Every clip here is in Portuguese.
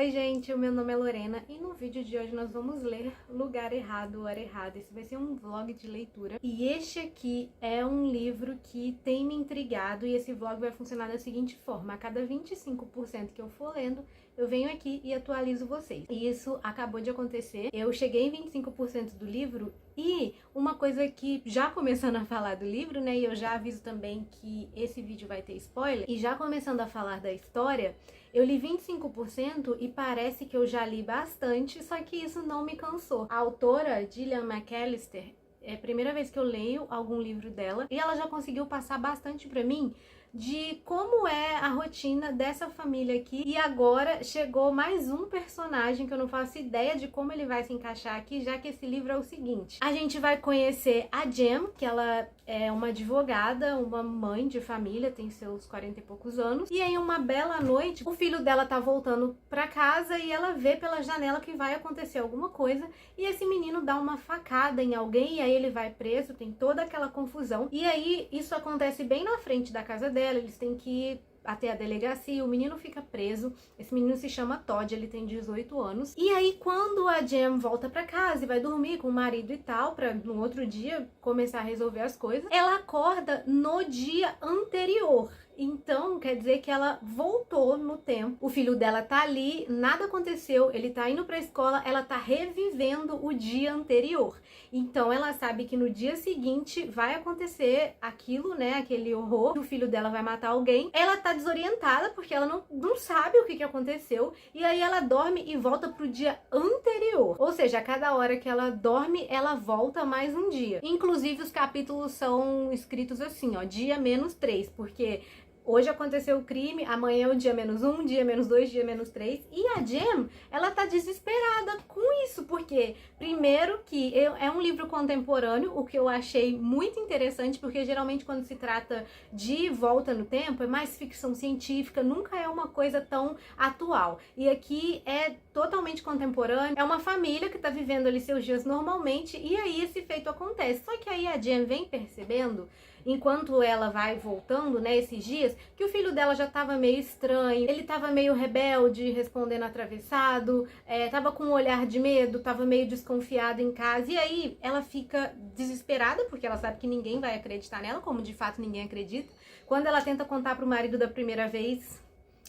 Oi gente, o meu nome é Lorena e no vídeo de hoje nós vamos ler Lugar Errado, Hora Errada. Esse vai ser um vlog de leitura e este aqui é um livro que tem me intrigado e esse vlog vai funcionar da seguinte forma: a cada 25% que eu for lendo, eu venho aqui e atualizo vocês. E isso acabou de acontecer, eu cheguei em 25% do livro. E uma coisa que, já começando a falar do livro, né, e eu já aviso também que esse vídeo vai ter spoiler, e já começando a falar da história, eu li 25% e parece que eu já li bastante, só que isso não me cansou. A autora, Gillian McAllister, é a primeira vez que eu leio algum livro dela, e ela já conseguiu passar bastante pra mim de como é a rotina dessa família aqui. E agora chegou mais um personagem que eu não faço ideia de como ele vai se encaixar aqui, já que esse livro é o seguinte: a gente vai conhecer a Jem, que ela é uma advogada, uma mãe de família, tem seus 40 e poucos anos, e aí uma bela noite o filho dela tá voltando pra casa e ela vê pela janela que vai acontecer alguma coisa, e esse menino dá uma facada em alguém e aí ele vai preso, tem toda aquela confusão. E aí isso acontece bem na frente da casa dela. Eles têm que ir até a delegacia, o menino fica preso. Esse menino se chama Todd, ele tem 18 anos. E aí quando a Jem volta pra casa e vai dormir com o marido e tal, pra no outro dia começar a resolver as coisas, ela acorda no dia anterior. Então, quer dizer que ela voltou no tempo. O filho dela tá ali, nada aconteceu, ele tá indo pra escola, ela tá revivendo o dia anterior. Então, ela sabe que no dia seguinte vai acontecer aquilo, né, aquele horror, que o filho dela vai matar alguém. Ela tá desorientada porque ela não sabe o que aconteceu, e aí ela dorme e volta pro dia anterior. Ou seja, a cada hora que ela dorme, ela volta mais um dia. Inclusive, os capítulos são escritos assim, ó, dia -3, porque hoje aconteceu o crime, amanhã é o dia -1, dia -2, dia -3. E a Jem, ela tá desesperada com isso, porque primeiro que é um livro contemporâneo, o que eu achei muito interessante, porque geralmente quando se trata de volta no tempo, é mais ficção científica, nunca é uma coisa tão atual. E aqui é totalmente contemporâneo, é uma família que tá vivendo ali seus dias normalmente, e aí esse feito acontece. Só que aí a Jem vem percebendo, enquanto ela vai voltando, né, esses dias, que o filho dela já tava meio estranho, ele tava meio rebelde, respondendo atravessado, tava com um olhar de medo, tava meio desconfiado em casa, e aí ela fica desesperada, porque ela sabe que ninguém vai acreditar nela, como de fato ninguém acredita. Quando ela tenta contar pro marido da primeira vez...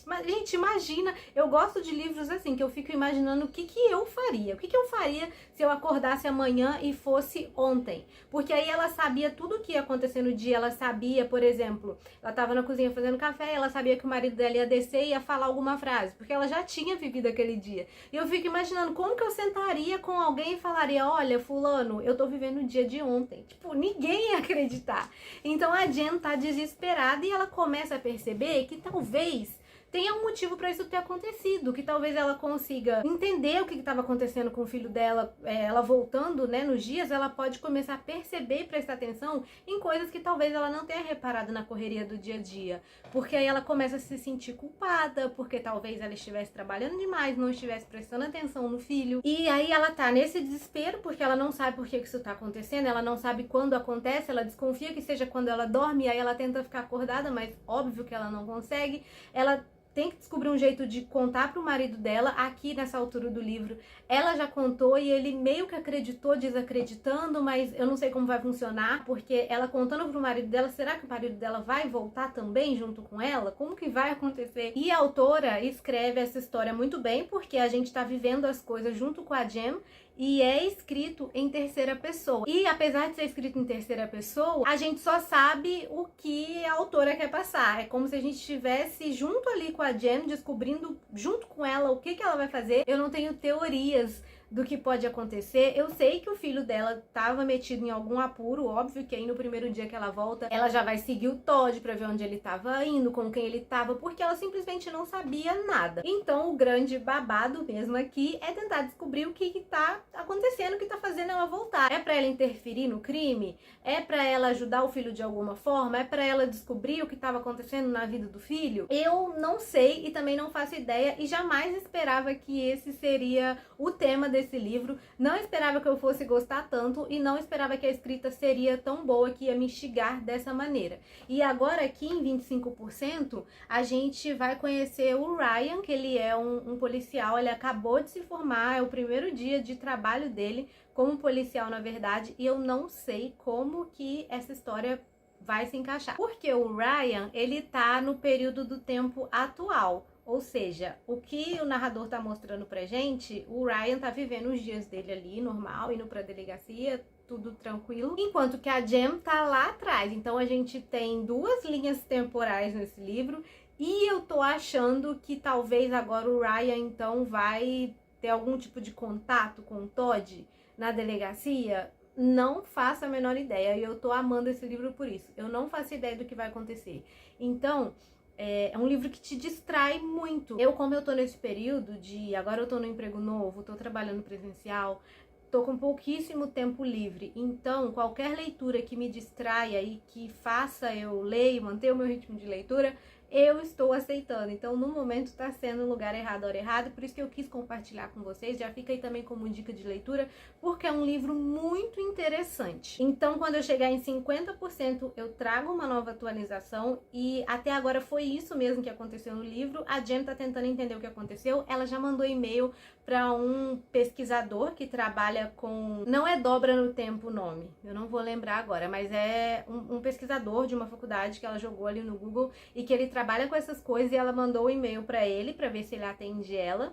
Mas, gente, imagina, eu gosto de livros assim, que eu fico imaginando o que eu faria. O que eu faria se eu acordasse amanhã e fosse ontem? Porque aí ela sabia tudo o que ia acontecer no dia, ela sabia, por exemplo, ela tava na cozinha fazendo café, ela sabia que o marido dela ia descer e ia falar alguma frase, porque ela já tinha vivido aquele dia. E eu fico imaginando como que eu sentaria com alguém e falaria: olha, fulano, eu tô vivendo o dia de ontem. Tipo, ninguém ia acreditar. Então a Jen tá desesperada e ela começa a perceber que talvez tem um motivo para isso ter acontecido, que talvez ela consiga entender o que estava acontecendo com o filho dela, ela voltando, né, nos dias, ela pode começar a perceber e prestar atenção em coisas que talvez ela não tenha reparado na correria do dia a dia, porque aí ela começa a se sentir culpada, porque talvez ela estivesse trabalhando demais, não estivesse prestando atenção no filho, e aí ela tá nesse desespero, porque ela não sabe por que isso tá acontecendo, ela não sabe quando acontece, ela desconfia que seja quando ela dorme, e aí ela tenta ficar acordada, mas óbvio que ela não consegue, ela tem que descobrir um jeito de contar pro marido dela. Aqui nessa altura do livro ela já contou e ele meio que acreditou desacreditando, mas eu não sei como vai funcionar, porque ela contando pro marido dela, será que o marido dela vai voltar também junto com ela? Como que vai acontecer? E a autora escreve essa história muito bem, porque a gente tá vivendo as coisas junto com a Jem, e é escrito em terceira pessoa. E apesar de ser escrito em terceira pessoa, a gente só sabe o que a autora quer passar. É como se a gente estivesse junto ali com a Jem, descobrindo junto com ela o que ela vai fazer. Eu não tenho teorias do que pode acontecer. Eu sei que o filho dela estava metido em algum apuro, óbvio que aí no primeiro dia que ela volta, ela já vai seguir o Todd pra ver onde ele estava indo, com quem ele estava, porque ela simplesmente não sabia nada. Então o grande babado mesmo aqui é tentar descobrir o que tá acontecendo, o que tá fazendo ela voltar. É pra ela interferir no crime? É pra ela ajudar o filho de alguma forma? É pra ela descobrir o que estava acontecendo na vida do filho? Eu não sei e também não faço ideia, e jamais esperava que esse seria o tema desse esse livro, não esperava que eu fosse gostar tanto e não esperava que a escrita seria tão boa, que ia me instigar dessa maneira. E agora aqui em 25%, a gente vai conhecer o Ryan, que ele é um policial, ele acabou de se formar, é o primeiro dia de trabalho dele como policial, na verdade, e eu não sei como que essa história vai se encaixar. Porque o Ryan, ele tá no período do tempo atual. Ou seja, o que o narrador tá mostrando pra gente, o Ryan tá vivendo os dias dele ali, normal, indo pra delegacia, tudo tranquilo. Enquanto que a Jem tá lá atrás. Então a gente tem duas linhas temporais nesse livro. E eu tô achando que talvez agora o Ryan, então, vai ter algum tipo de contato com o Todd na delegacia. Não faço a menor ideia, e eu tô amando esse livro por isso. Eu não faço ideia do que vai acontecer. Então, é um livro que te distrai muito. Como eu tô nesse período de... Agora eu tô no emprego novo, tô trabalhando presencial, tô com pouquíssimo tempo livre. Então, qualquer leitura que me distraia e que faça eu ler e manter o meu ritmo de leitura, eu estou aceitando. Então, no momento, tá sendo lugar errado, hora errada. Por isso que eu quis compartilhar com vocês. Já fica aí também como dica de leitura, porque é um livro muito interessante. Então, quando eu chegar em 50%, eu trago uma nova atualização. E até agora foi isso mesmo que aconteceu no livro. A Jem tá tentando entender o que aconteceu. Ela já mandou e-mail para um pesquisador que trabalha com... Não é Dobra no Tempo o nome, eu não vou lembrar agora, mas é um pesquisador de uma faculdade que ela jogou ali no Google e que ele trabalha com essas coisas, e ela mandou um e-mail para ele para ver se ele atende ela.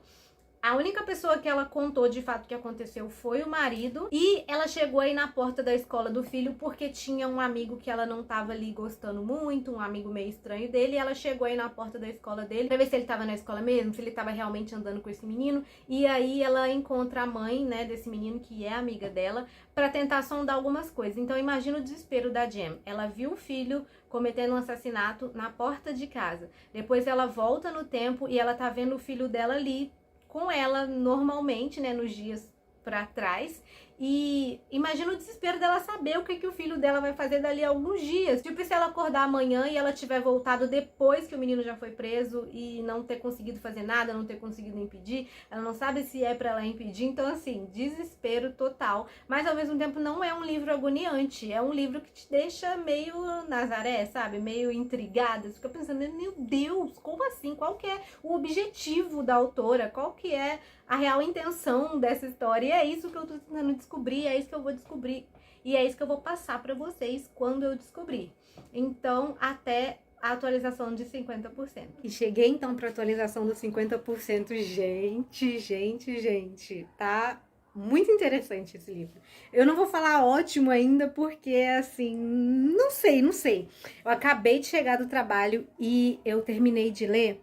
A única pessoa que ela contou de fato o que aconteceu foi o marido. E ela chegou aí na porta da escola do filho porque tinha um amigo que ela não tava ali gostando muito, um amigo meio estranho dele. E ela chegou aí na porta da escola dele pra ver se ele tava na escola mesmo, se ele tava realmente andando com esse menino. E aí ela encontra a mãe, né, desse menino, que é amiga dela, pra tentar sondar algumas coisas. Então imagina o desespero da Jem. Ela viu o filho cometendo um assassinato na porta de casa. Depois ela volta no tempo e ela tá vendo o filho dela ali com ela normalmente, né, nos dias pra trás. E imagina o desespero dela saber o que o filho dela vai fazer dali a alguns dias. Tipo, se ela acordar amanhã e ela tiver voltado depois que o menino já foi preso e não ter conseguido fazer nada, não ter conseguido impedir, ela não sabe se é pra ela impedir. Então, assim, desespero total. Mas, ao mesmo tempo, não é um livro agoniante. É um livro que te deixa meio Nazaré, sabe? Meio intrigada. Você fica pensando, meu Deus, como assim? Qual que é o objetivo da autora? Qual que é a real intenção dessa história? E é isso que eu tô tentando descobrir, é isso que eu vou descobrir. E é isso que eu vou passar pra vocês quando eu descobrir. Então, até a atualização de 50%. E cheguei então pra atualização dos 50%. Gente, tá muito interessante esse livro. Eu não vou falar ótimo ainda, porque assim, não sei. Eu acabei de chegar do trabalho e eu terminei de ler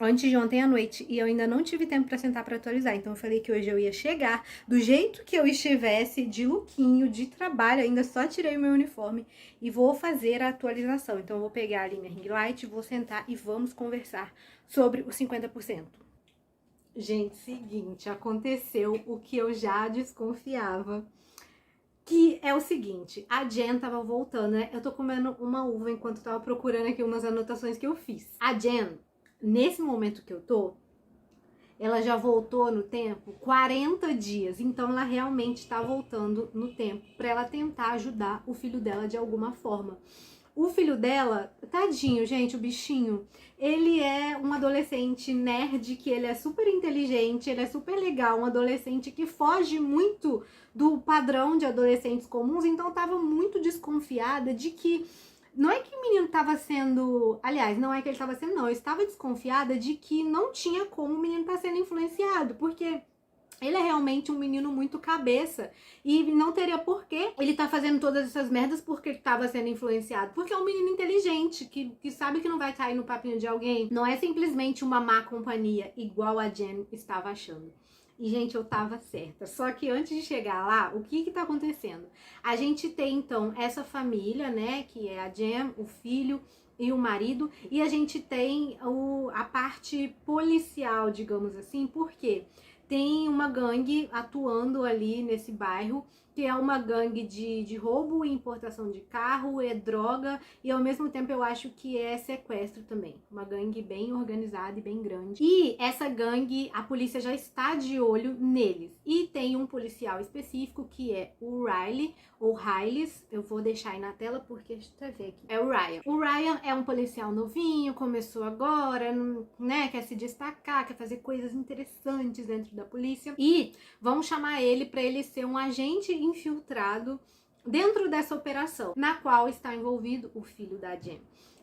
antes de ontem à noite, e eu ainda não tive tempo pra sentar pra atualizar. Então eu falei que hoje eu ia chegar do jeito que eu estivesse, de lookinho, de trabalho, ainda só tirei o meu uniforme e vou fazer a atualização. Então eu vou pegar ali minha ring light, vou sentar e vamos conversar sobre os 50%. Gente, seguinte, aconteceu o que eu já desconfiava, que é o seguinte: a Jen tava voltando, né? Eu tô comendo uma uva enquanto tava procurando aqui umas anotações que eu fiz. A Jen, nesse momento que eu tô, ela já voltou no tempo 40 dias. Então ela realmente tá voltando no tempo pra ela tentar ajudar o filho dela de alguma forma. O filho dela, tadinho, gente, o bichinho, ele é um adolescente nerd, que ele é super inteligente, ele é super legal, um adolescente que foge muito do padrão de adolescentes comuns. Então eu tava muito desconfiada de que... Não é que o menino tava sendo... Aliás, não é que ele tava sendo, não. Eu estava desconfiada de que não tinha como o menino tá sendo influenciado, porque ele é realmente um menino muito cabeça e não teria porquê ele tá fazendo todas essas merdas porque ele tava sendo influenciado. Porque é um menino inteligente, que sabe que não vai cair no papinho de alguém. Não é simplesmente uma má companhia, igual a Jen estava achando. E, gente, eu tava certa. Só que antes de chegar lá, o que tá acontecendo? A gente tem, então, essa família, né, que é a Jem, o filho e o marido. E a gente tem a parte policial, digamos assim, porque tem uma gangue atuando ali nesse bairro, que é uma gangue de roubo e importação de carro, é droga, e ao mesmo tempo eu acho que é sequestro também. Uma gangue bem organizada e bem grande. E essa gangue, a polícia já está de olho neles. E tem um policial específico que é o Riley, ou Riles, eu vou deixar aí na tela porque deixa eu ver aqui. É o Ryan. O Ryan é um policial novinho, começou agora, né, quer se destacar, quer fazer coisas interessantes dentro da polícia. E vamos chamar ele para ele ser um agente infiltrado dentro dessa operação, na qual está envolvido o filho da Jem.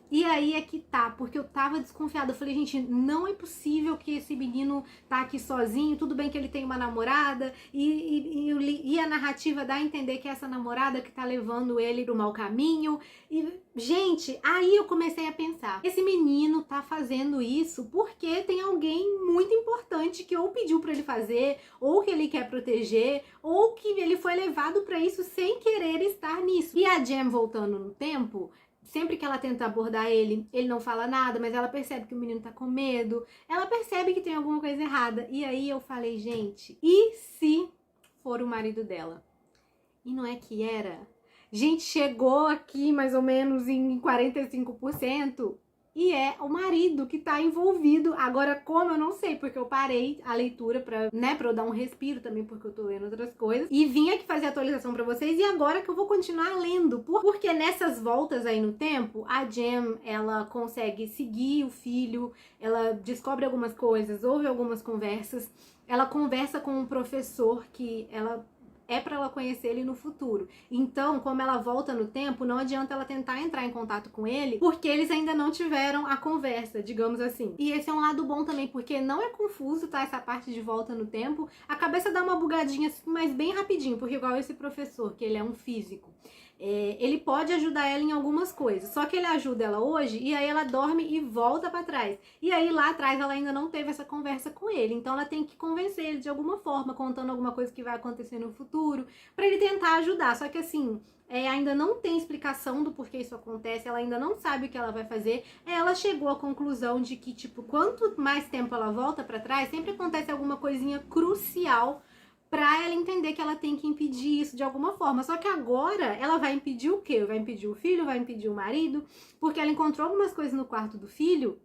E aí é que tá, porque eu tava desconfiada. Eu falei, gente, não é possível que esse menino tá aqui sozinho. Tudo bem que ele tem uma namorada e a narrativa dá a entender que é essa namorada que tá levando ele pro mau caminho. E, gente, aí eu comecei a pensar, esse menino tá fazendo isso porque tem alguém muito importante que ou pediu pra ele fazer, ou que ele quer proteger, ou que ele foi levado pra isso sem querer estar nisso. E a Jem voltando no tempo, sempre que ela tenta abordar ele, ele não fala nada, mas ela percebe que o menino tá com medo, ela percebe que tem alguma coisa errada. E aí eu falei, gente, e se for o marido dela? E não é que era? Gente, chegou aqui mais ou menos em 45%. E é o marido que tá envolvido. Agora, como eu não sei, porque eu parei a leitura pra eu dar um respiro também, porque eu tô lendo outras coisas. E vim aqui fazer a atualização pra vocês. E agora que eu vou continuar lendo. Porque nessas voltas aí no tempo, a Jem, ela consegue seguir o filho, ela descobre algumas coisas, ouve algumas conversas. Ela conversa com um professor que ela é para ela conhecer ele no futuro. Então, como ela volta no tempo, não adianta ela tentar entrar em contato com ele, porque eles ainda não tiveram a conversa, digamos assim. E esse é um lado bom também, porque não é confuso, tá? Essa parte de volta no tempo. A cabeça dá uma bugadinha assim, mas bem rapidinho, porque igual esse professor, que ele é um físico, ele pode ajudar ela em algumas coisas, só que ele ajuda ela hoje e aí ela dorme e volta pra trás. E aí lá atrás ela ainda não teve essa conversa com ele, então ela tem que convencer ele de alguma forma, contando alguma coisa que vai acontecer no futuro, pra ele tentar ajudar. Só que assim, ainda não tem explicação do porquê isso acontece, ela ainda não sabe o que ela vai fazer. Ela chegou à conclusão de que, tipo, quanto mais tempo ela volta pra trás, sempre acontece alguma coisinha crucial pra ela entender que ela tem que impedir isso de alguma forma. Só que agora ela vai impedir o quê? Vai impedir o filho, vai impedir o marido, porque ela encontrou algumas coisas no quarto do filho.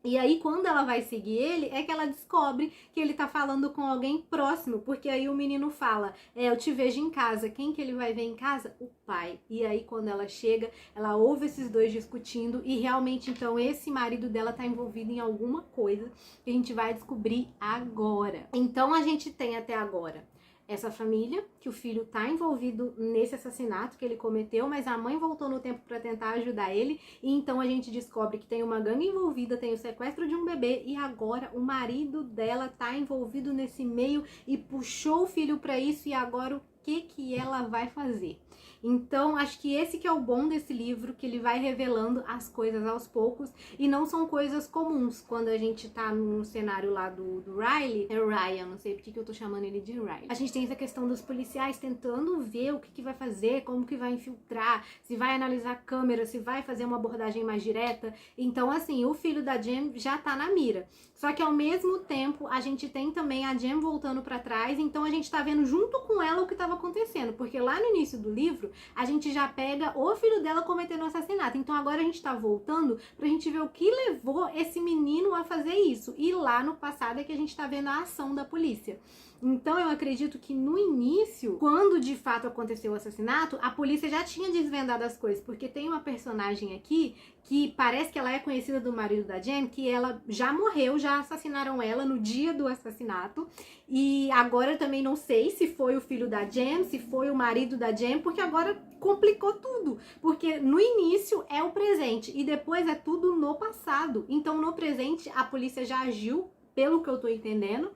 E aí, quando ela vai seguir ele, é que ela descobre que ele tá falando com alguém próximo, porque aí o menino fala, eu te vejo em casa. Quem que ele vai ver em casa? O pai. E aí, quando ela chega, ela ouve esses dois discutindo e realmente, então, esse marido dela tá envolvido em alguma coisa que a gente vai descobrir agora. Então, a gente tem até agora essa família, que o filho tá envolvido nesse assassinato que ele cometeu, mas a mãe voltou no tempo para tentar ajudar ele, e então a gente descobre que tem uma gangue envolvida, tem o sequestro de um bebê, e agora o marido dela tá envolvido nesse meio e puxou o filho para isso, e agora o que ela vai fazer? Então, acho que esse que é o bom desse livro, que ele vai revelando as coisas aos poucos, e não são coisas comuns. Quando a gente tá no cenário lá do Riley, é Ryan, não sei porque que eu tô chamando ele de Riley. A gente tem essa questão dos policiais tentando ver o que vai fazer, como que vai infiltrar, se vai analisar a câmera, se vai fazer uma abordagem mais direta. Então, assim, o filho da Jem já tá na mira. Só que ao mesmo tempo, a gente tem também a Jem voltando pra trás, então a gente tá vendo junto com ela o que tava acontecendo, porque lá no início do livro, a gente já pega o filho dela cometendo o assassinato. Então agora a gente tá voltando pra gente ver o que levou esse menino a fazer isso. E lá no passado é que a gente tá vendo a ação da polícia. Então eu acredito que no início, quando de fato aconteceu o assassinato, a polícia já tinha desvendado as coisas, porque tem uma personagem aqui que parece que ela é conhecida do marido da Jem, que ela já morreu, já assassinaram ela no dia do assassinato, e agora eu também não sei se foi o filho da Jem, se foi o marido da Jem, porque agora complicou tudo, porque no início é o presente e depois é tudo no passado. Então no presente a polícia já agiu, pelo que eu tô entendendo,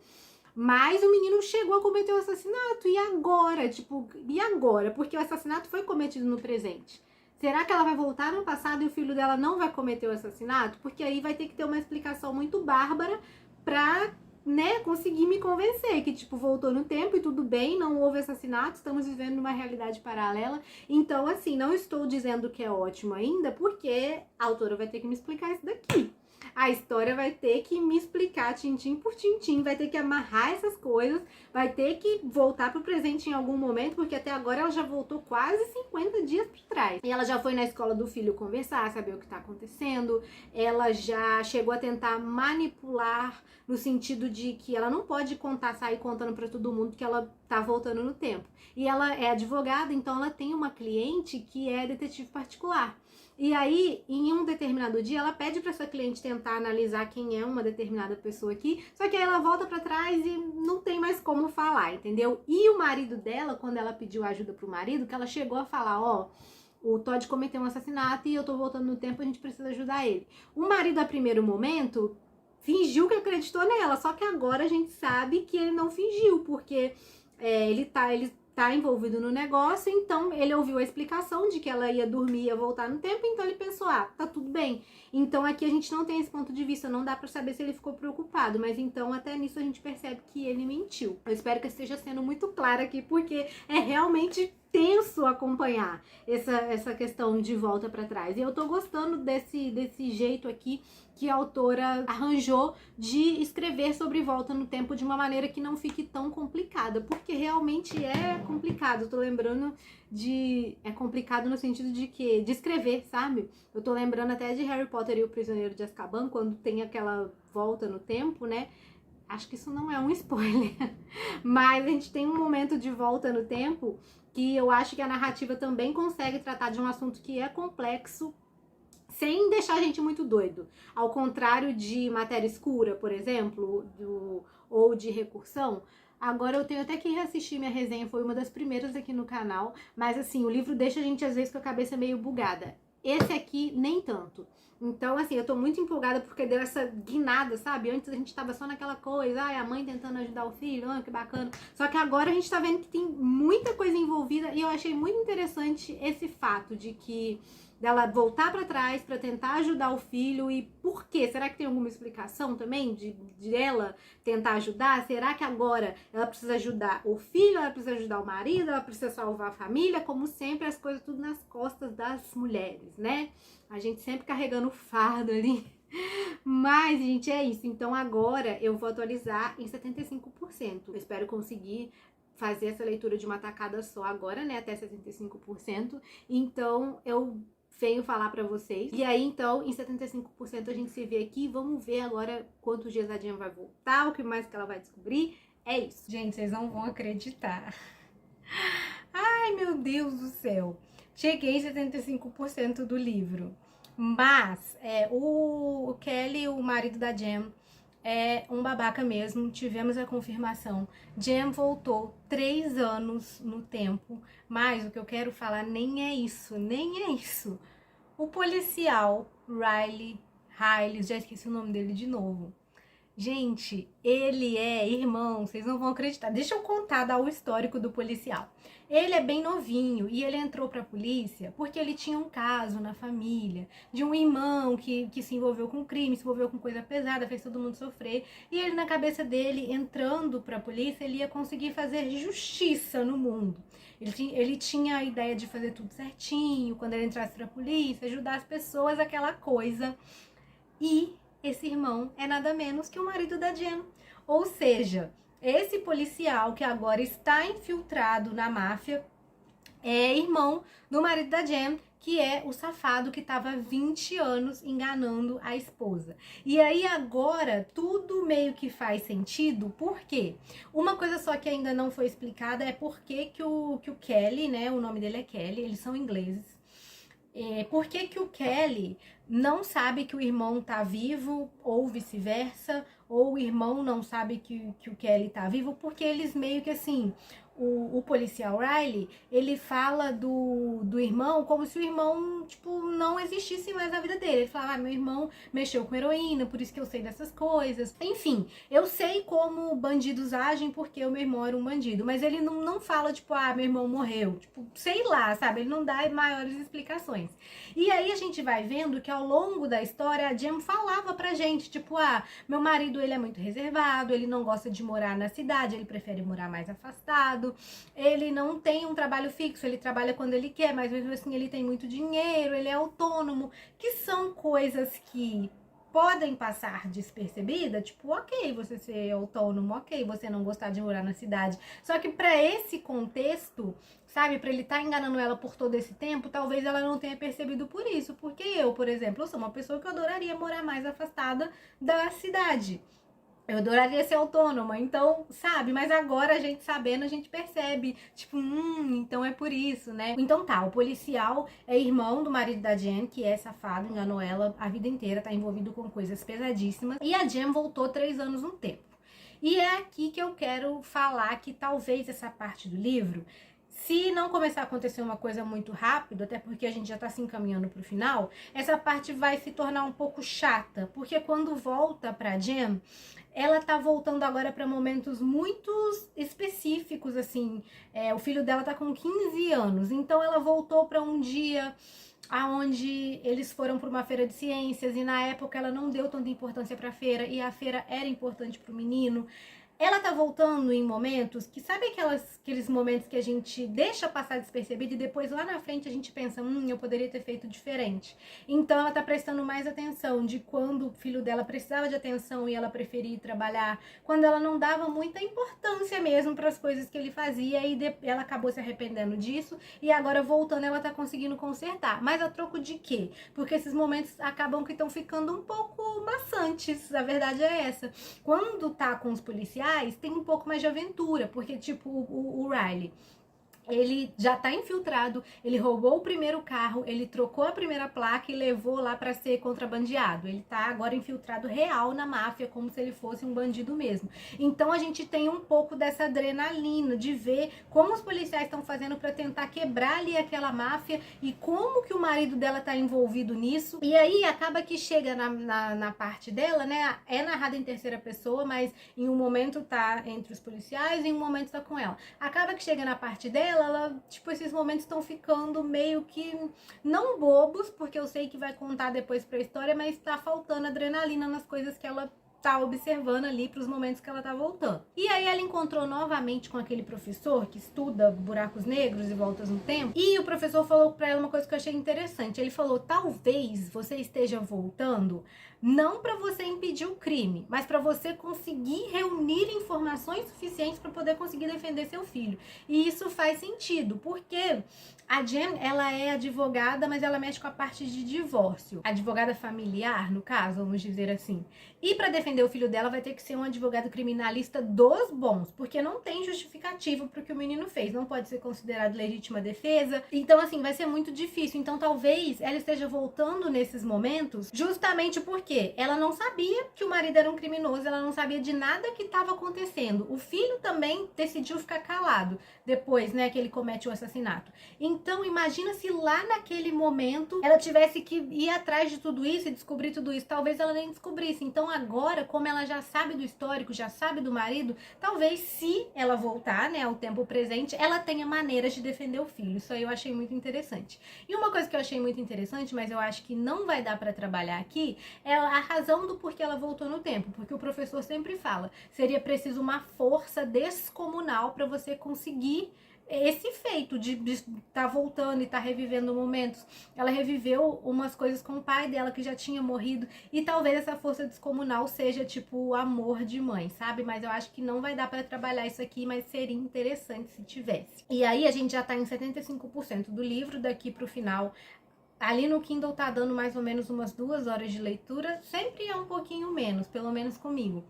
mas o menino chegou a cometer o assassinato. E agora? Tipo, e agora? Porque o assassinato foi cometido no presente. Será que ela vai voltar no passado e o filho dela não vai cometer o assassinato? Porque aí vai ter que ter uma explicação muito bárbara pra, né, conseguir me convencer que, tipo, voltou no tempo e tudo bem, não houve assassinato, estamos vivendo numa realidade paralela. Então, assim, não estou dizendo que é ótimo ainda, porque a autora vai ter que me explicar isso daqui. a história vai ter que me explicar tintim por tintim, vai ter que amarrar essas coisas, vai ter que voltar pro presente em algum momento, porque até agora ela já voltou quase 50 dias para trás. E ela já foi na escola do filho conversar, saber o que tá acontecendo, ela já chegou a tentar manipular no sentido de que ela não pode sair contando para todo mundo que ela tá voltando no tempo. E ela é advogada, então ela tem uma cliente que é detetive particular. E aí, em um determinado dia, ela pede para essa cliente tentar analisar quem é uma determinada pessoa aqui, só que aí ela volta para trás e não tem mais como falar, entendeu? E o marido dela, quando ela pediu ajuda pro marido, que ela chegou a falar, ó, o Todd cometeu um assassinato e eu tô voltando no tempo, a gente precisa ajudar ele. O marido, a primeiro momento, fingiu que acreditou nela, só que agora a gente sabe que ele não fingiu, porque ele tá envolvido no negócio, então ele ouviu a explicação de que ela ia dormir e ia voltar no tempo, então ele pensou, ah, tá tudo bem. Então aqui a gente não tem esse ponto de vista, não dá pra saber se ele ficou preocupado, mas então até nisso a gente percebe que ele mentiu. Eu espero que eu esteja sendo muito clara aqui, porque é realmente tenso acompanhar essa questão de volta pra trás. E eu tô gostando desse jeito aqui que a autora arranjou de escrever sobre volta no tempo de uma maneira que não fique tão complicada, porque realmente é complicado. Eu tô lembrando é complicado no sentido de que de escrever, sabe? Eu tô lembrando até de Harry Potter e o Prisioneiro de Azkaban, quando tem aquela volta no tempo, né? Acho que isso não é um spoiler, mas a gente tem um momento de volta no tempo que eu acho que a narrativa também consegue tratar de um assunto que é complexo, sem deixar a gente muito doido. Ao contrário de Matéria Escura, por exemplo, ou de Recursão. Agora eu tenho até que reassistir minha resenha, foi uma das primeiras aqui no canal, mas assim, o livro deixa a gente às vezes com a cabeça meio bugada. Esse aqui, nem tanto. Então, assim, eu tô muito empolgada porque deu essa guinada, sabe? Antes a gente tava só naquela coisa, ai, a mãe tentando ajudar o filho, que bacana. Só que agora a gente tá vendo que tem muita coisa envolvida e eu achei muito interessante esse fato de que dela voltar pra trás pra tentar ajudar o filho. E por quê? Será que tem alguma explicação também de ela tentar ajudar? Será que agora ela precisa ajudar o filho, ela precisa ajudar o marido, ela precisa salvar a família? Como sempre, as coisas tudo nas costas das mulheres, né? A gente sempre carregando o fardo ali. Mas, gente, é isso. Então agora eu vou atualizar em 75%. Eu espero conseguir fazer essa leitura de uma tacada só agora, né? Até 75%. Então eu venho falar pra vocês. E aí, então, em 75% a gente se vê aqui. Vamos ver agora quantos dias a Jen vai voltar, o que mais que ela vai descobrir. É isso. Gente, vocês não vão acreditar. Ai, meu Deus do céu. Cheguei em 75% do livro. Mas o Kelly, o marido da Jen, é um babaca mesmo. Tivemos a confirmação. Jen voltou 3 anos no tempo. Mas o que eu quero falar nem é isso, nem é isso. O policial Riley, já esqueci o nome dele de novo. Gente, ele é irmão, vocês não vão acreditar. Deixa eu contar, dar o histórico do policial. Ele é bem novinho e ele entrou pra polícia porque ele tinha um caso na família de um irmão que se envolveu com crime, se envolveu com coisa pesada, fez todo mundo sofrer. E ele, na cabeça dele, entrando pra polícia, ele ia conseguir fazer justiça no mundo. Ele tinha a ideia de fazer tudo certinho, quando ele entrasse pra polícia, ajudar as pessoas, aquela coisa. E esse irmão é nada menos que o marido da Jen. Ou seja, esse policial que agora está infiltrado na máfia é irmão do marido da Jen, que é o safado que estava 20 anos enganando a esposa. E aí agora tudo meio que faz sentido, por quê? Uma coisa só que ainda não foi explicada é por que o Kelly, né, o nome dele é Kelly, eles são ingleses. Por que o Kelly não sabe que o irmão tá vivo, ou vice-versa, ou o irmão não sabe que o Kelly tá vivo? Porque eles meio que assim, o policial Riley, ele fala do irmão como se o irmão, tipo, não existisse mais na vida dele. Ele fala, meu irmão mexeu com heroína, por isso que eu sei dessas coisas. Enfim, eu sei como bandidos agem porque o meu irmão era um bandido, mas ele não fala, tipo, meu irmão morreu. Tipo, sei lá, sabe? Ele não dá maiores explicações. E aí a gente vai vendo que ao longo da história a Jen falava pra gente, tipo, meu marido, ele é muito reservado, ele não gosta de morar na cidade, ele prefere morar mais afastado. Ele não tem um trabalho fixo, ele trabalha quando ele quer, mas mesmo assim ele tem muito dinheiro, ele é autônomo, que são coisas que podem passar despercebida, tipo, ok, você ser autônomo, ok, você não gostar de morar na cidade. Só que para esse contexto, sabe, para ele estar enganando ela por todo esse tempo, talvez ela não tenha percebido por isso. Porque eu, por exemplo, eu sou uma pessoa que eu adoraria morar mais afastada da cidade. Eu adoraria ser autônoma, então, sabe? Mas agora a gente sabendo, a gente percebe, tipo, então é por isso, né? Então tá, o policial é irmão do marido da Jen, que é safado, enganou ela a vida inteira, tá envolvido com coisas pesadíssimas. E a Jen voltou 3 anos no tempo. E é aqui que eu quero falar que talvez essa parte do livro, se não começar a acontecer uma coisa muito rápido, até porque a gente já tá se encaminhando pro final, essa parte vai se tornar um pouco chata, porque quando volta pra Jen, ela tá voltando agora para momentos muito específicos, assim. O filho dela tá com 15 anos, então ela voltou para um dia aonde eles foram para uma feira de ciências e na época ela não deu tanta importância para a feira e a feira era importante para o menino. Ela tá voltando em momentos que, sabe aqueles momentos que a gente deixa passar despercebido e depois lá na frente a gente pensa, eu poderia ter feito diferente. Então ela tá prestando mais atenção de quando o filho dela precisava de atenção e ela preferia ir trabalhar, quando ela não dava muita importância mesmo para as coisas que ele fazia e ela acabou se arrependendo disso e agora voltando ela tá conseguindo consertar. Mas a troco de quê? Porque esses momentos acabam que estão ficando um pouco maçantes, a verdade é essa. Quando tá com os policiais, tem um pouco mais de aventura, porque tipo o Riley, ele já tá infiltrado, ele roubou o primeiro carro, ele trocou a primeira placa e levou lá para ser contrabandeado. Ele tá agora infiltrado real na máfia, como se ele fosse um bandido mesmo. Então a gente tem um pouco dessa adrenalina de ver como os policiais estão fazendo para tentar quebrar ali aquela máfia e como que o marido dela tá envolvido nisso. E aí acaba que chega na parte dela, né? É narrado em terceira pessoa, mas em um momento tá entre os policiais e em um momento tá com ela. Acaba que chega na parte dela, tipo, esses momentos estão ficando meio que não bobos, porque eu sei que vai contar depois pra história, mas tá faltando adrenalina nas coisas que ela tá observando ali pros momentos que ela tá voltando. E aí ela encontrou novamente com aquele professor que estuda buracos negros e voltas no tempo, e o professor falou pra ela uma coisa que eu achei interessante. Ele falou, talvez você esteja voltando não para você impedir o crime, mas para você conseguir reunir informações suficientes para poder conseguir defender seu filho. E isso faz sentido, porque a Jen, ela é advogada, mas ela mexe com a parte de divórcio. Advogada familiar, no caso, vamos dizer assim. E para defender o filho dela vai ter que ser um advogado criminalista dos bons, porque não tem justificativa para o que o menino fez. Não pode ser considerado legítima defesa. Então, assim, vai ser muito difícil. Então, talvez ela esteja voltando nesses momentos justamente porque ela não sabia que o marido era um criminoso, ela não sabia de nada que estava acontecendo. O filho também decidiu ficar calado depois, né, que ele comete o assassinato. Então, imagina se lá naquele momento ela tivesse que ir atrás de tudo isso e descobrir tudo isso. Talvez ela nem descobrisse. Então, agora, como ela já sabe do histórico, já sabe do marido, talvez se ela voltar, né, ao tempo presente, ela tenha maneiras de defender o filho. Isso aí eu achei muito interessante. E uma coisa que eu achei muito interessante, mas eu acho que não vai dar para trabalhar aqui, é a razão do porquê ela voltou no tempo. Porque o professor sempre fala, seria preciso uma força descomunal para você conseguir esse feito de estar voltando e estar revivendo momentos. Ela reviveu umas coisas com o pai dela que já tinha morrido e talvez essa força descomunal seja tipo o amor de mãe, sabe? Mas eu acho que não vai dar para trabalhar isso aqui, mas seria interessante se tivesse. E aí a gente já tá em 75% do livro, daqui pro final. Ali no Kindle tá dando mais ou menos umas 2 horas de leitura, sempre é um pouquinho menos, pelo menos comigo.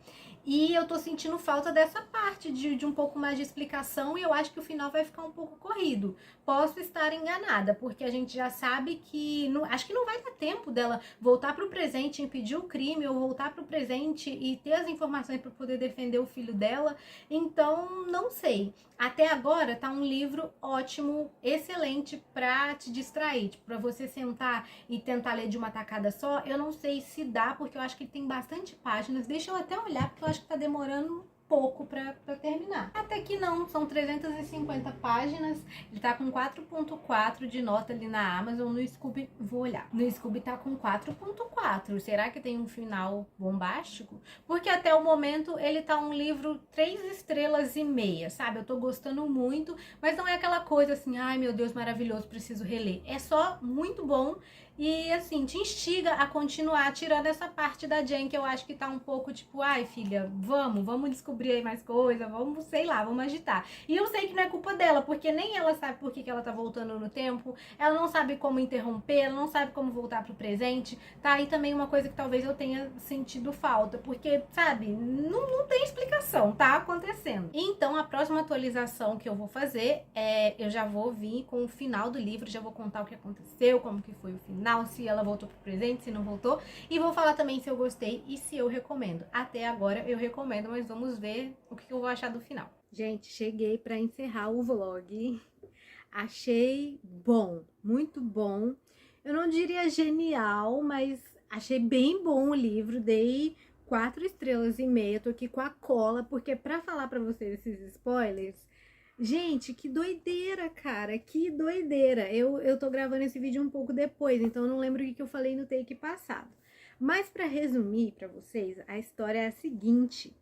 E eu tô sentindo falta dessa parte de um pouco mais de explicação e eu acho que o final vai ficar um pouco corrido. Posso estar enganada, porque a gente já sabe que... acho que não vai dar tempo dela voltar pro presente, impedir o crime, ou voltar pro presente e ter as informações para poder defender o filho dela. Então, não sei. Até agora tá um livro ótimo, excelente pra te distrair, tipo, pra você sentar e tentar ler de uma tacada só. Eu não sei se dá, porque eu acho que tem bastante páginas. Deixa eu até olhar, porque eu acho que tá demorando pouco pra terminar. Até que não, são 350 páginas, ele tá com 4.4 de nota ali na Amazon. No Scoob, vou olhar, no Scoob tá com 4.4, será que tem um final bombástico? Porque até o momento ele tá um livro 3,5 estrelas, sabe? Eu tô gostando muito, mas não é aquela coisa assim, ai meu Deus, maravilhoso, preciso reler. É só muito bom E assim, te instiga a continuar, tirando essa parte da Jen que eu acho que tá um pouco tipo, ai filha, vamos descobrir aí mais coisa, vamos, sei lá, vamos agitar. E eu sei que não é culpa dela, porque nem ela sabe por que ela tá voltando no tempo, ela não sabe como interromper, ela não sabe como voltar pro presente, tá? aí também uma coisa que talvez eu tenha sentido falta, porque, sabe, não tem explicação, tá acontecendo. Então a próxima atualização que eu vou fazer eu já vou vir com o final do livro, já vou contar o que aconteceu, como que foi o final, se ela voltou pro presente, se não voltou, e vou falar também se eu gostei e se eu recomendo. Até agora eu recomendo, mas vamos ver o que eu vou achar do final. Gente, cheguei para encerrar o vlog. Achei bom, muito bom. Eu não diria genial, mas achei bem bom o livro. Dei 4,5 estrelas. Tô aqui com a cola, porque para falar para vocês esses spoilers, gente, que doideira, cara, que doideira. Eu tô gravando esse vídeo um pouco depois, então eu não lembro o que eu falei no take passado. Mas para resumir para vocês, a história é a seguinte.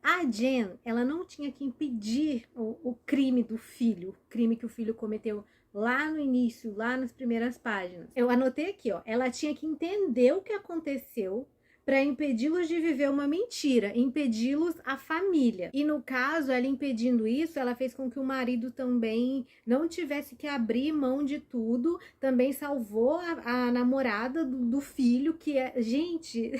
A Jen, ela não tinha que impedir o crime do filho, o crime que o filho cometeu lá no início, lá nas primeiras páginas. Eu anotei aqui, ó, ela tinha que entender o que aconteceu para impedi-los de viver uma mentira, impedi-los a família. E no caso, ela impedindo isso, ela fez com que o marido também não tivesse que abrir mão de tudo, também salvou a namorada do filho, que é... Gente...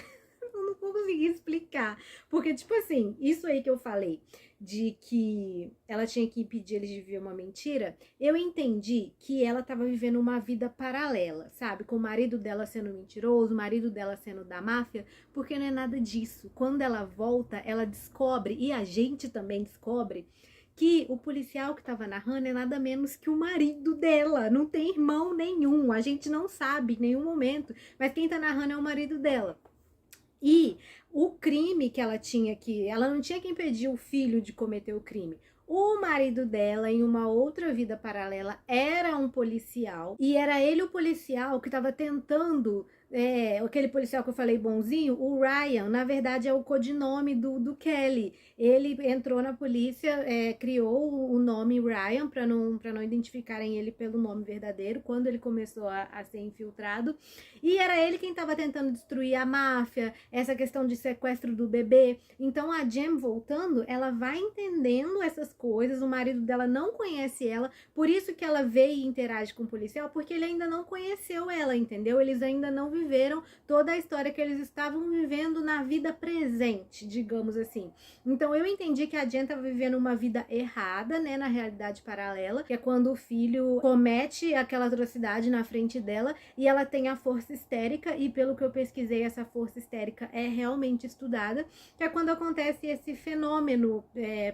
eu não vou conseguir explicar, porque tipo assim, isso aí que eu falei de que ela tinha que impedir eles de viver uma mentira, eu entendi que ela tava vivendo uma vida paralela, sabe, com o marido dela sendo mentiroso, o marido dela sendo da máfia, porque não é nada disso. Quando ela volta, ela descobre, e a gente também descobre, que o policial que estava narrando é nada menos que o marido dela, não tem irmão nenhum, a gente não sabe em nenhum momento, mas quem tá narrando é o marido dela. E o crime que ela tinha ela não tinha que impedir o filho de cometer o crime. O marido dela, em uma outra vida paralela, era um policial. E era ele o policial que estava tentando... aquele policial que eu falei bonzinho, o Ryan, na verdade é o codinome do Kelly. Ele entrou na polícia, criou o nome Ryan para não identificarem ele pelo nome verdadeiro, quando ele começou a ser infiltrado. E era ele quem estava tentando destruir a máfia, essa questão de sequestro do bebê. Então a Jen voltando, ela vai entendendo essas coisas, o marido dela não conhece ela, por isso que ela vê e interage com o policial, porque ele ainda não conheceu ela, entendeu? Eles ainda não viveram toda a história que eles estavam vivendo na vida presente, digamos assim. Então eu entendi que a Jen estava vivendo uma vida errada, né, na realidade paralela, que é quando o filho comete aquela atrocidade na frente dela e ela tem a força histérica, e pelo que eu pesquisei, essa força histérica é realmente estudada, que é quando acontece esse fenômeno,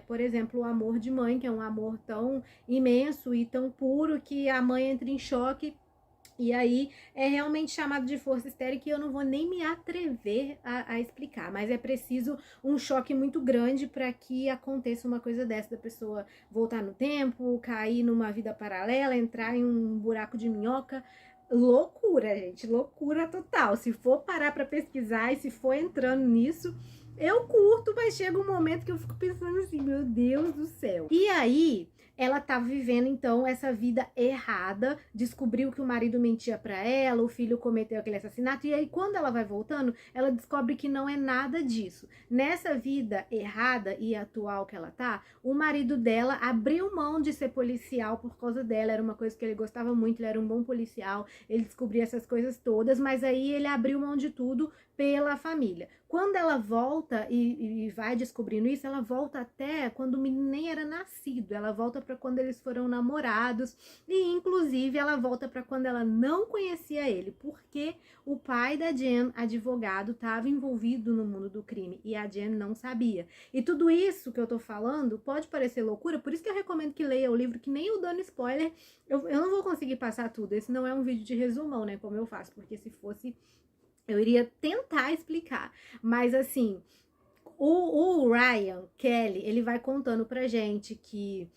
por exemplo, o amor de mãe, que é um amor tão imenso e tão puro que a mãe entra em choque. E aí é realmente chamado de força histérica, e eu não vou nem me atrever a explicar, mas é preciso um choque muito grande para que aconteça uma coisa dessa, da pessoa voltar no tempo, cair numa vida paralela, entrar em um buraco de minhoca. Loucura, gente, loucura total. Se for parar para pesquisar e se for entrando nisso, eu curto, mas chega um momento que eu fico pensando assim, meu Deus do céu. E aí, ela tá vivendo, então, essa vida errada, descobriu que o marido mentia pra ela, o filho cometeu aquele assassinato, e aí, quando ela vai voltando, ela descobre que não é nada disso. Nessa vida errada e atual que ela tá, o marido dela abriu mão de ser policial por causa dela, era uma coisa que ele gostava muito, ele era um bom policial, ele descobria essas coisas todas, mas aí ele abriu mão de tudo pela família. Quando ela volta e vai descobrindo isso, ela volta até quando o menino nem era nascido, ela volta para quando eles foram namorados, e inclusive ela volta para quando ela não conhecia ele, porque o pai da Jen, advogado, estava envolvido no mundo do crime e a Jen não sabia. E tudo isso que eu tô falando pode parecer loucura, por isso que eu recomendo que leia o livro, que nem o dando spoiler, eu não vou conseguir passar tudo, esse não é um vídeo de resumão, né, como eu faço, porque se fosse eu iria tentar explicar, mas assim, o Ryan Kelly, ele vai contando pra gente que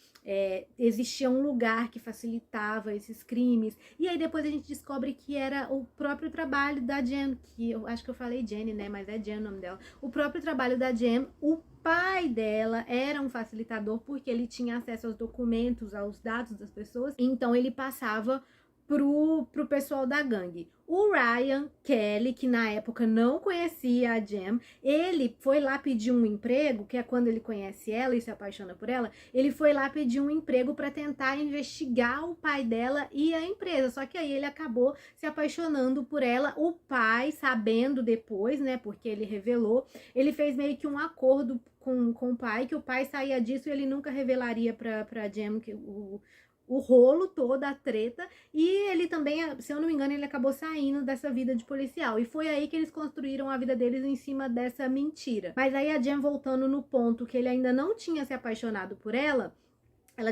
existia um lugar que facilitava esses crimes, e aí depois a gente descobre que era o próprio trabalho da Jen, que eu acho que eu falei Jenny, né, mas é Jen o nome dela, o próprio trabalho da Jen. O pai dela era um facilitador porque ele tinha acesso aos documentos, aos dados das pessoas, então ele passava pro pessoal da gangue. O Ryan Kelly, que na época não conhecia a Jem, ele foi lá pedir um emprego, que é quando ele conhece ela e se apaixona por ela, ele foi lá pedir um emprego para tentar investigar o pai dela e a empresa, só que aí ele acabou se apaixonando por ela. O pai, sabendo depois, né, porque ele revelou, ele fez meio que um acordo com o pai, que o pai saía disso e ele nunca revelaria pra Jem que o rolo todo, a treta, e ele também, se eu não me engano, ele acabou saindo dessa vida de policial, e foi aí que eles construíram a vida deles em cima dessa mentira. Mas aí a Jem, voltando no ponto que ele ainda não tinha se apaixonado por ela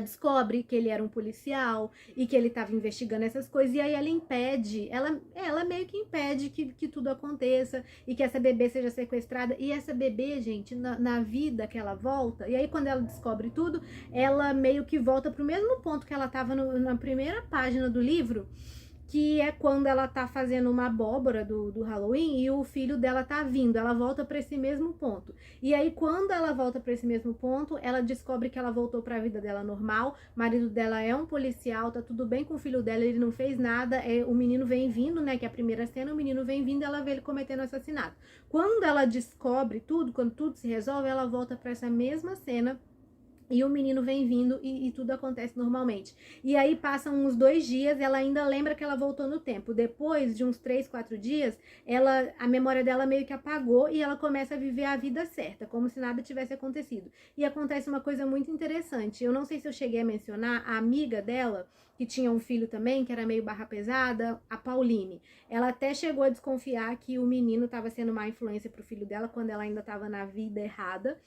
descobre que ele era um policial e que ele estava investigando essas coisas, e aí ela impede, ela meio que impede que tudo aconteça e que essa bebê seja sequestrada. E essa bebê, gente, na vida que ela volta, e aí quando ela descobre tudo, ela meio que volta pro mesmo ponto que ela estava na primeira página do livro, que é quando ela tá fazendo uma abóbora do Halloween e o filho dela tá vindo. Ela volta para esse mesmo ponto. E aí, quando ela volta para esse mesmo ponto, ela descobre que ela voltou para a vida dela normal. O marido dela é um policial, tá tudo bem com o filho dela, ele não fez nada. O menino vem vindo, né? Que é a primeira cena, o menino vem vindo e ela vê ele cometendo assassinato. Quando ela descobre tudo, quando tudo se resolve, ela volta para essa mesma cena. E o menino vem vindo e tudo acontece normalmente. E aí passam uns 2 dias, ela ainda lembra que ela voltou no tempo. Depois de uns 3, 4 dias, a memória dela meio que apagou e ela começa a viver a vida certa, como se nada tivesse acontecido. E acontece uma coisa muito interessante. Eu não sei se eu cheguei a mencionar, a amiga dela, que tinha um filho também, que era meio barra pesada, a Pauline. Ela até chegou a desconfiar que o menino estava sendo má influência pro filho dela, quando ela ainda estava na vida errada.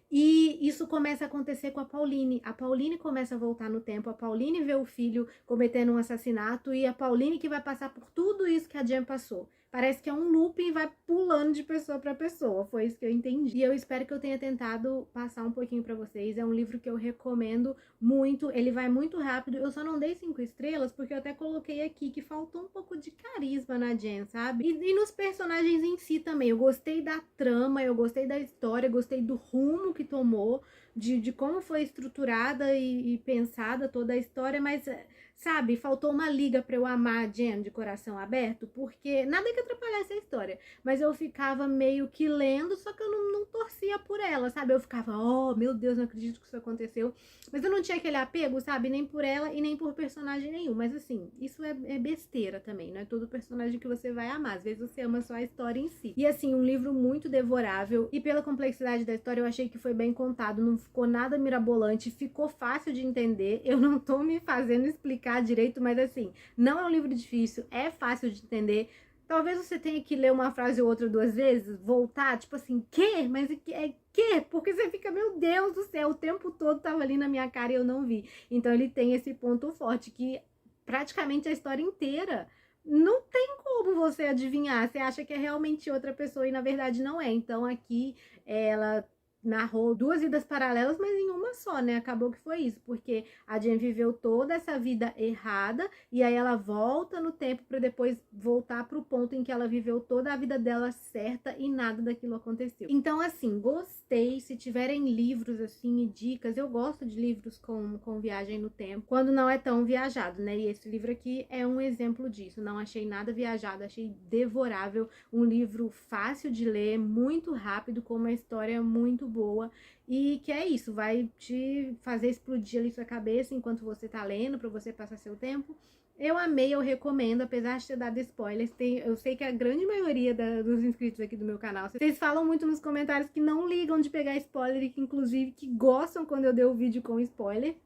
E isso começa a acontecer com a Pauline. A Pauline começa a voltar no tempo. A Pauline vê o filho cometendo um assassinato e a Pauline que vai passar por tudo isso que a Jem passou. Parece que é um looping e vai pulando de pessoa para pessoa. Foi isso que eu entendi. E eu espero que eu tenha tentado passar um pouquinho para vocês. É um livro que eu recomendo muito. Ele vai muito rápido. Eu só não dei 5 estrelas porque eu até coloquei aqui que faltou um pouco de carisma na Jen, sabe? E nos personagens em si também. Eu gostei da trama, eu gostei da história, gostei do rumo que tomou, de como foi estruturada e pensada toda a história, mas, sabe, faltou uma liga pra eu amar a Jen de coração aberto, porque nada que atrapalhasse a história, mas eu ficava meio que lendo, só que eu não torcia por ela, sabe? Eu ficava, oh, meu Deus, não acredito que isso aconteceu, mas eu não tinha aquele apego, sabe? Nem por ela e nem por personagem nenhum, mas assim, isso é besteira também, não é todo personagem que você vai amar, às vezes você ama só a história em si. E assim, um livro muito devorável, e pela complexidade da história eu achei que foi bem contado, não ficou nada mirabolante, ficou fácil de entender. Eu não tô me fazendo explicar direito, mas assim, não é um livro difícil, é fácil de entender. Talvez você tenha que ler uma frase ou outra 2 vezes, voltar, tipo assim, quê? Mas é quê? Porque você fica, meu Deus do céu, o tempo todo tava ali na minha cara e eu não vi. Então ele tem esse ponto forte, que praticamente a história inteira não tem como você adivinhar. Você acha que é realmente outra pessoa e na verdade não é. Então aqui ela narrou 2 vidas paralelas, mas em uma só, né? Acabou que foi isso, porque a Jen viveu toda essa vida errada e aí ela volta no tempo para depois voltar pro ponto em que ela viveu toda a vida dela certa e nada daquilo aconteceu. Então, assim, gostei. Se tiverem livros, assim, e dicas, eu gosto de livros com viagem no tempo, quando não é tão viajado, né? E esse livro aqui é um exemplo disso. Não achei nada viajado, achei devorável, um livro fácil de ler, muito rápido, com uma história muito boa, e que é isso, vai te fazer explodir ali sua cabeça enquanto você tá lendo, pra você passar seu tempo. Eu amei, eu recomendo, apesar de ter dado spoilers. Eu sei que a grande maioria dos inscritos aqui do meu canal, vocês falam muito nos comentários que não ligam de pegar spoiler e que inclusive que gostam quando eu dei o vídeo com spoiler.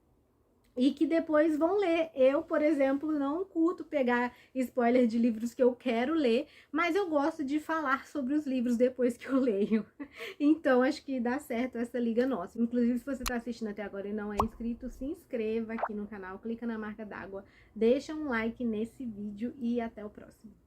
E que depois vão ler. Eu, por exemplo, não curto pegar spoiler de livros que eu quero ler, mas eu gosto de falar sobre os livros depois que eu leio. Então, acho que dá certo essa liga nossa. Inclusive, se você está assistindo até agora e não é inscrito, se inscreva aqui no canal, clica na marca d'água, deixa um like nesse vídeo e até o próximo.